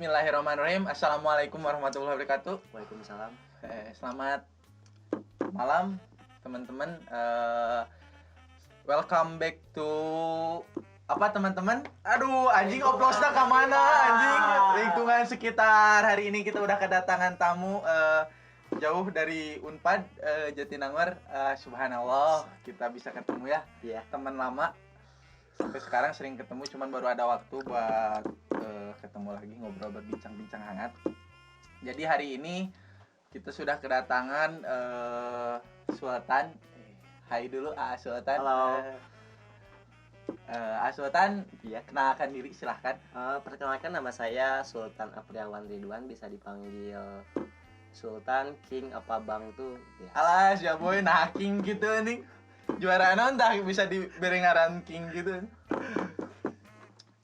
Bismillahirrahmanirrahim. Assalamualaikum warahmatullahi wabarakatuh. Waalaikumsalam. Selamat malam teman-teman. Welcome back to apa teman-teman? Aduh, anjing oplosnya ke mana anjing? Lingkungan sekitar. Hari ini kita udah kedatangan tamu jauh dari Unpad Jatinangor. Subhanallah, kita bisa ketemu ya. Iya. Teman lama. Sampai sekarang sering ketemu, cuman baru ada waktu buat ketemu lagi, ngobrol, berbincang-bincang hangat. Jadi hari ini kita sudah kedatangan Sultan. Hai dulu Sultan. Halo. Sultan, Iya. kenalkan diri silahkan. Perkenalkan, nama saya Sultan Apriawan Ridwan, bisa dipanggil Sultan, King, apa Bang tuh. Ya. Alas ya boy, nah King gitu nih. Juara non entah bisa diberi ngaran King gitu.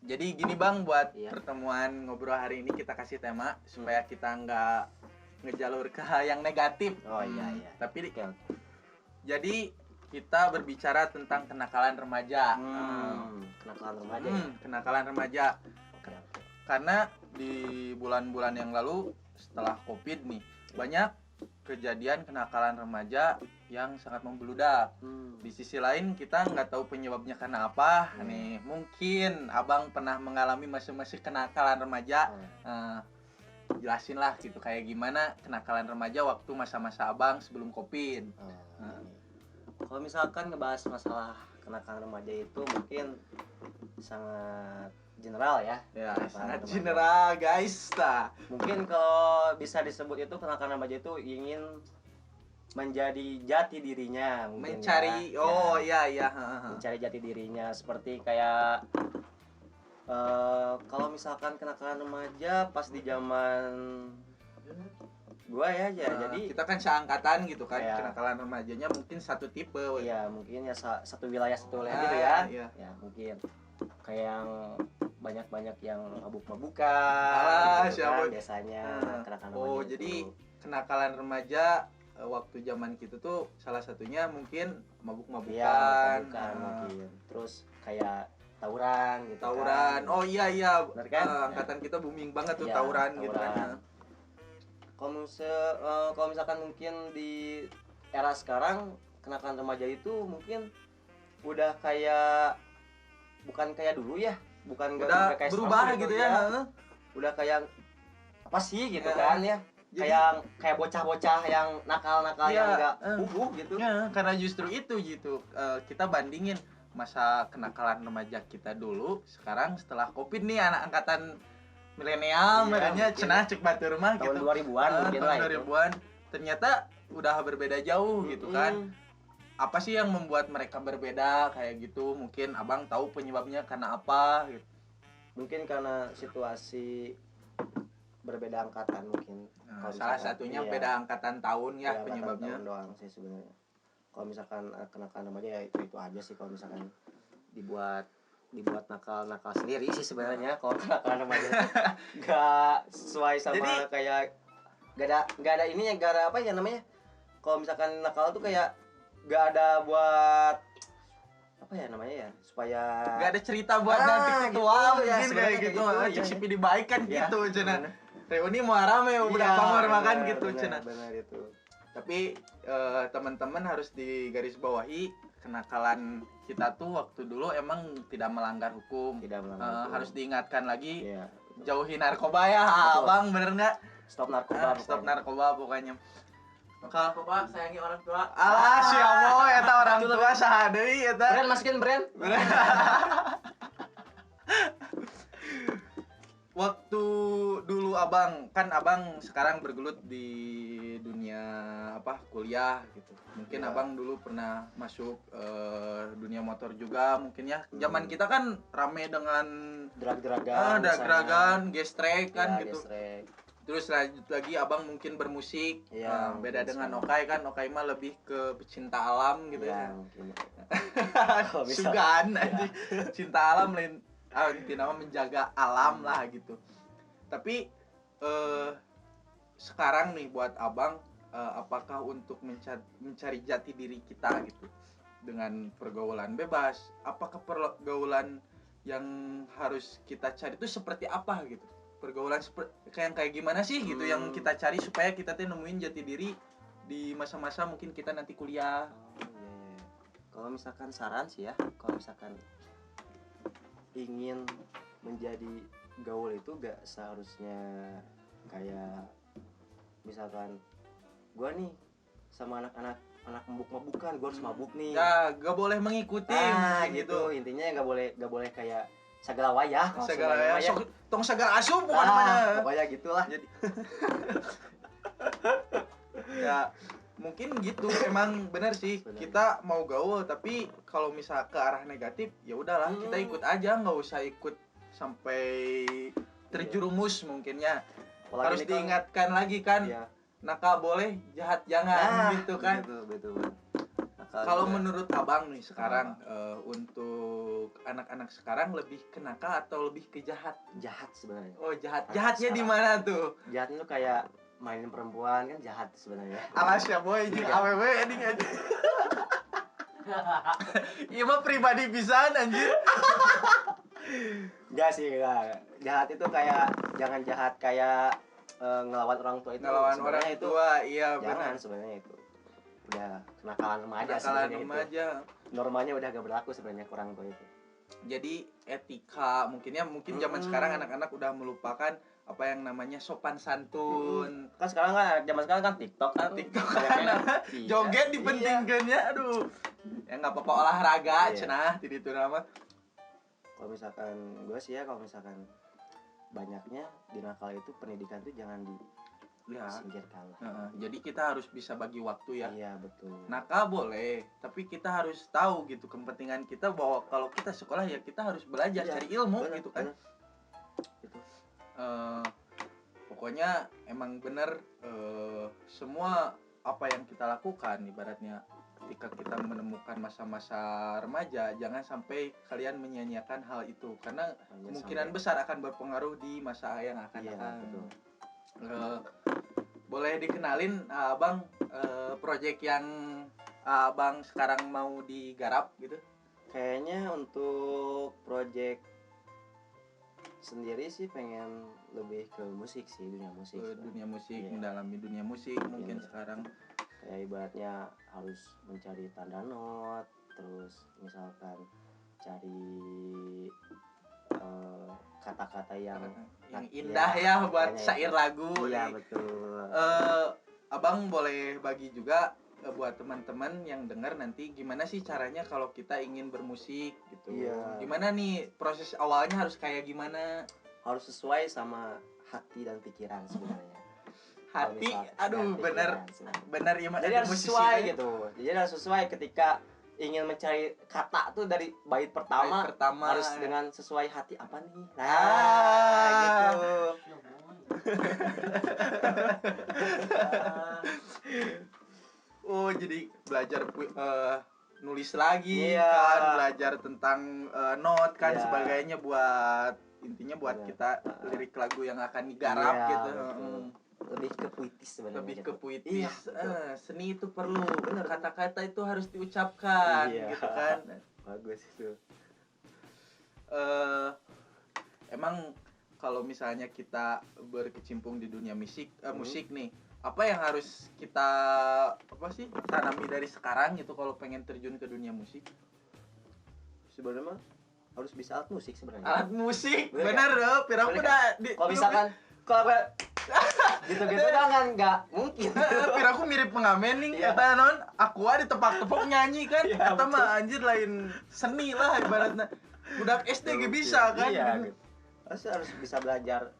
Jadi gini Bang, buat pertemuan ngobrol hari ini kita kasih tema supaya kita nggak ngejalur ke hal yang negatif. Oh iya. Tapi jadi kita berbicara tentang kenakalan remaja. Kenakalan remaja. Kenakalan remaja. Oke. Karena di bulan-bulan yang lalu setelah Covid nih banyak kejadian kenakalan remaja yang sangat membeludak. Di sisi lain kita nggak tahu penyebabnya karena apa. Nih mungkin abang pernah mengalami masa-masa kenakalan remaja. Jelasin lah gitu kayak gimana kenakalan remaja waktu masa-masa abang sebelum Covid. Kalau misalkan ngebahas masalah kenakalan remaja itu mungkin sangat general ya. Ya, sangat general guys. Mungkin kalau bisa disebut itu kenakalan remaja itu ingin menjadi jati dirinya, mencari mencari jati dirinya, seperti kayak kalau misalkan kenakalan remaja pas di zaman gua ya, jadi kita kan seangkatan gitu kan, kenakalan remajanya mungkin satu tipe. Iya, mungkin ya satu wilayah gitu ya. Ya, mungkin kayak yang banyak yang mabuk-mabukan gitu kan, biasanya kenakalan remaja. Jadi kenakalan remaja waktu zaman kita tuh salah satunya mungkin mabuk-mabukan. Mungkin. Terus kayak tawuran gitu. Tawuran. Kan. Oh iya. Benar kan? Angkatan kita booming banget tuh tawuran gitu kan. Kalau misalkan mungkin di era sekarang kenakalan remaja itu mungkin udah kayak bukan kayak dulu ya, bukan udah kayak berubah gitu ya. Udah kayak apa sih gitu kan ya. Jadi, kayak bocah-bocah yang nakal yang enggak gitu. Ya, karena justru itu gitu. Kita bandingin masa kenakalan remaja kita dulu sekarang setelah Covid nih anak angkatan milenial merenya cenah cek batur mah tahun gitu. 2000-an mungkin lah 2000-an. Ternyata udah berbeda jauh gitu kan. Apa sih yang membuat mereka berbeda kayak gitu? Mungkin Abang tahu penyebabnya karena apa gitu. Mungkin karena situasi berbeda angkatan mungkin. Salah satunya beda angkatan tahun ya penyebabnya. Tahun doang sih sebenarnya. Kalau misalkan kenakalan remaja ya itu aja sih, kalau misalkan dibuat nakal sendiri sih sebenarnya. Kalau kenakalan remaja nggak sesuai sama kayak nggak ada ininya, nggak ada apa ya namanya. Kalau misalkan nakal tuh kayak nggak ada buat apa ya namanya ya, supaya nggak ada cerita buat nanti ketua gitu, mungkin ya, kayak gitu. Cek sipi dibaikan gitu cenah. Reuni mau rame berapa makan gitu cenah. Benar itu. Tapi teman-teman harus digarisbawahi kenakalan kita tuh waktu dulu emang tidak melanggar hukum. Harus diingatkan lagi. Jauhi narkoba ya, Bang, bener nggak? Stop narkoba. Stop narkoba pokoknya. Maka narkoba sayangi orang tua. Alah, siapa eta orang tua saha deui eta. Brand masukin brand. Waktu dulu abang sekarang bergelut di dunia kuliah gitu. Mungkin abang dulu pernah masuk dunia motor juga mungkin ya. Zaman kita kan rame dengan drag-dragan, gestrek kan gitu. Terus lanjut lagi abang mungkin bermusik. Beda dengan Okai kan, Okai mah lebih ke pecinta alam gitu ya. Sugan aja. Cinta alam lain. Intinya menjaga alam lah gitu. Tapi sekarang nih buat abang, apakah untuk mencari jati diri kita gitu dengan pergaulan bebas, apakah pergaulan yang harus kita cari itu seperti apa gitu? pergaulan kayak gimana sih gitu yang kita cari supaya kita tuh nemuin jati diri di masa-masa mungkin kita nanti kuliah. Iya. Kalau misalkan saran sih ya, kalau misalkan ingin menjadi gaul itu gak seharusnya kayak misalkan gua nih sama anak-anak mabuk-mabukan, gua harus mabuk nih. Ya, gak boleh mengikuti gitu. Intinya gak boleh kayak segala wayah. Segala wayah. Tong segala asup bukan namanya. Pokoknya gitulah. Jadi ya mungkin gitu. Emang benar sih. Kita mau gaul tapi kalau misal ke arah negatif ya udahlah, kita ikut aja, nggak usah ikut sampai terjerumus mungkinnya. Harus diingatkan lagi kan. Iya. Nakal boleh, jahat jangan gitu kan. Betul. Kalau menurut abang nih sekarang untuk anak-anak sekarang lebih ke nakal atau lebih ke jahat? Jahat sebenarnya. Oh jahat. Jahatnya di mana tuh? Jahatnya tuh kayak mainin perempuan kan jahat sebenarnya. Alas ya boy, jadi aww ending aja. Iya mah pribadi pisan anjir. Enggak sih, enggak. Jahat itu kayak jangan jahat kayak ngelawan orang tua itu. Ngelawan orang tua, iya benar. Sebenarnya itu udah kenakalan remaja sebenarnya itu. Normanya udah gak berlaku sebenarnya ke orang tua itu. Jadi etika mungkin zaman sekarang anak-anak udah melupakan apa yang namanya sopan santun. Kan sekarang kan zaman sekarang kan TikTok kan. Joget dipentingkannya. Aduh. Ya enggak apa-apa olahraga cenah di ditu nama. Kalau misalkan gue sih ya, kalau misalkan banyaknya di nakal itu pendidikan tuh jangan disingkirkan lah. Jadi kita harus bisa bagi waktu ya. Iya betul. Nakal boleh, tapi kita harus tahu gitu kepentingan kita bahwa kalau kita sekolah ya kita harus belajar cari ilmu gitu kan. Gitu. Pokoknya emang bener semua apa yang kita lakukan ibaratnya ketika kita menemukan masa-masa remaja, jangan sampai kalian menyia-nyiakan hal itu karena kemungkinan besar akan berpengaruh di masa yang akan datang. Boleh dikenalin abang proyek yang abang sekarang mau digarap gitu? Kayaknya untuk proyek sendiri sih pengen lebih ke musik sih, dunia musik. Mendalami dunia musik mungkin sekarang. Kayak ibaratnya harus mencari tanda not, terus misalkan cari kata-kata yang indah ya buat syair lagu. Iya betul. Abang boleh bagi juga buat teman-teman yang dengar nanti gimana sih caranya kalau kita ingin bermusik gitu. Iya. Gimana nih proses awalnya harus kayak gimana? Harus sesuai sama hati dan pikiran sebenarnya. Hati, aduh benar ya mas. Jadi harus sesuai gitu. Jadi harus sesuai ketika ingin mencari kata tuh dari bait pertama harus dengan sesuai hati apa nih. Gitu. Oh jadi belajar nulis lagi kan, belajar tentang not kan sebagainya buat intinya buat kita lirik lagu yang akan digarap gitu. Lebih ke puitis sebenarnya. Lebih ke puitis. Seni itu perlu. Bener, kata-kata itu harus diucapkan gitu kan. Bagus itu. Emang kalau misalnya kita berkecimpung di dunia musik nih, apa yang harus kita tanami dari sekarang gitu kalau pengen terjun ke dunia musik? Sebenarnya harus bisa alat musik sebenarnya. Alat musik, bener loh. Piraku udah. Kalau misalkan gitu-gitu kan nggak mungkin. Piraku mirip pengamen nih, kata non. Aku di tepak-tepok nyanyi kan. Kata mah anjir lain seni lah ibaratnya. Budak SD gak bisa kan. Iya. Harus bisa belajar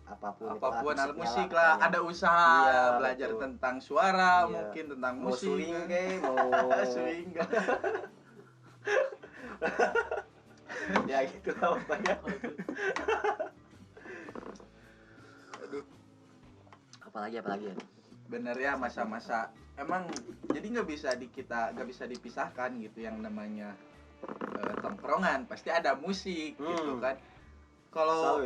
apapun alat musik lah. Ada usaha belajar tentang suara, mungkin tentang musik. Mau swing kayak mau swing. Ya gitu lah pokoknya. Aduh. Apalagi ya. Bener ya masa-masa emang jadi nggak bisa dipisahkan gitu yang namanya tongkrongan pasti ada musik gitu kan. Kalau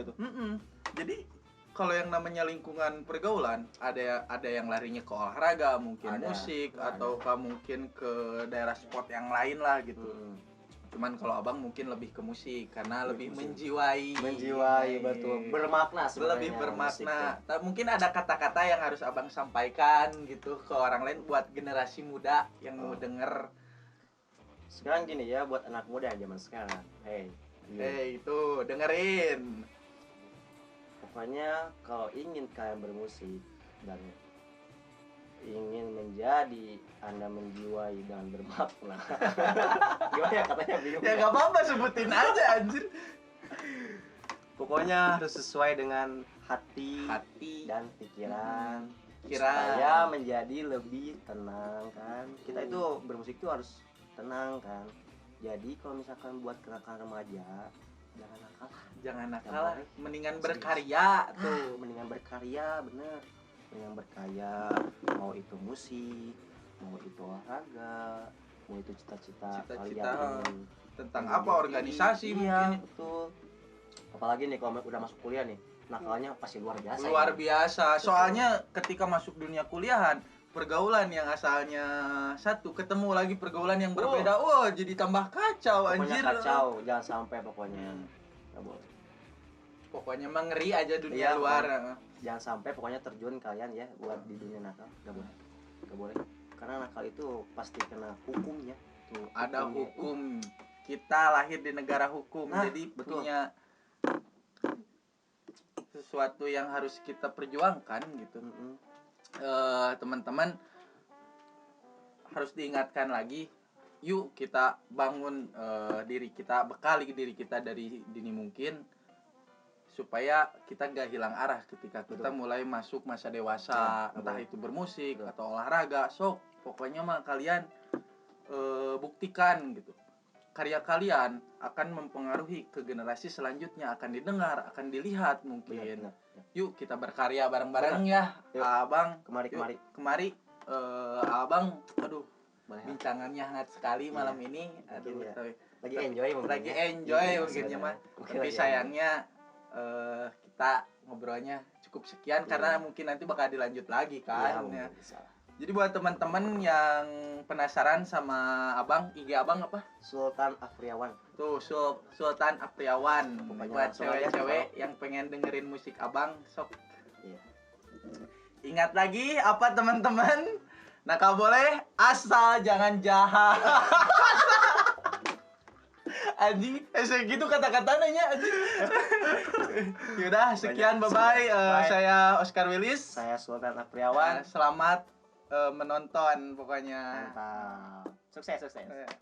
jadi kalau yang namanya lingkungan pergaulan ada yang larinya ke olahraga mungkin musik atau mungkin ke daerah sport yang lain lah gitu. Cuman kalau abang mungkin lebih ke musik karena lebih musik. menjiwai. Betul, bermakna sebenarnya. Lebih musik bermakna. tuh. Mungkin ada kata-kata yang harus abang sampaikan gitu ke orang lain buat generasi muda yang mau denger. Sekarang gini ya, buat anak muda zaman sekarang. Itu dengerin. Pokoknya kalau ingin kalian bermusik dan ingin menjadi Anda menjiwai dan bermakna. Gimana ya katanya bingung. Ya nggak apa-apa, sebutin aja anjir. Pokoknya harus sesuai dengan hati dan pikiran. Supaya menjadi lebih tenang kan. Kita itu bermusik itu harus tenang kan. Jadi kalau misalkan buat kenakalan remaja, jangan nakal. Mendingan berkarya tuh. Mendingan berkarya, bener. Mendingan berkarya, mau itu musik, mau itu olahraga, mau itu cita-cita kalian tentang apa, organisasi mungkin. Betul. Apalagi nih kalau udah masuk kuliah nih, nakalnya pasti luar biasa. Luar biasa. Soalnya ketika masuk dunia kuliahan, pergaulan yang asalnya satu ketemu lagi pergaulan yang berbeda. Jadi tambah kacau anjir. Pokoknya kacau, jangan sampai pokoknya. Enggak boleh. Pokoknya mengeri aja dunia luar. Jangan sampai pokoknya terjun kalian ya buat di dunia nakal. Enggak boleh. Karena nakal itu pasti kena hukumnya. Tuh, ada hukum. Kita lahir di negara hukum. Jadi punya sesuatu yang harus kita perjuangkan gitu. Teman-teman harus diingatkan lagi, yuk kita bangun diri kita, bekali diri kita dari dini mungkin supaya kita gak hilang arah ketika kita mulai masuk masa dewasa, entah itu bermusik atau olahraga. Pokoknya mah kalian buktikan gitu, karya kalian akan mempengaruhi ke generasi selanjutnya, akan didengar, akan dilihat mungkin. Yuk kita berkarya bareng-bareng ya. Abang kemari. Abang, aduh, bincangannya hangat sekali malam ini. Aduh, lagi enjoy mungkinnya mah. Tapi sayangnya kita ngobrolnya cukup sekian karena mungkin nanti bakal dilanjut lagi kan. Jadi buat teman-teman yang penasaran sama abang, IG abang apa? Sultan Afriawan. Tuh, Sultan Afriawan. Buat cewek-cewek yang pengen dengerin musik abang, sok. Ingat lagi apa teman-teman? Nakal boleh, asal jangan jahat. Anjing, gitu kata-katanya anjing. Yaudah, sekian, bye-bye. Saya Oscar Willis. Saya Sultan Afriawan. Selamat menonton pokoknya. Mantap. Sukses.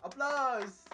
Applause.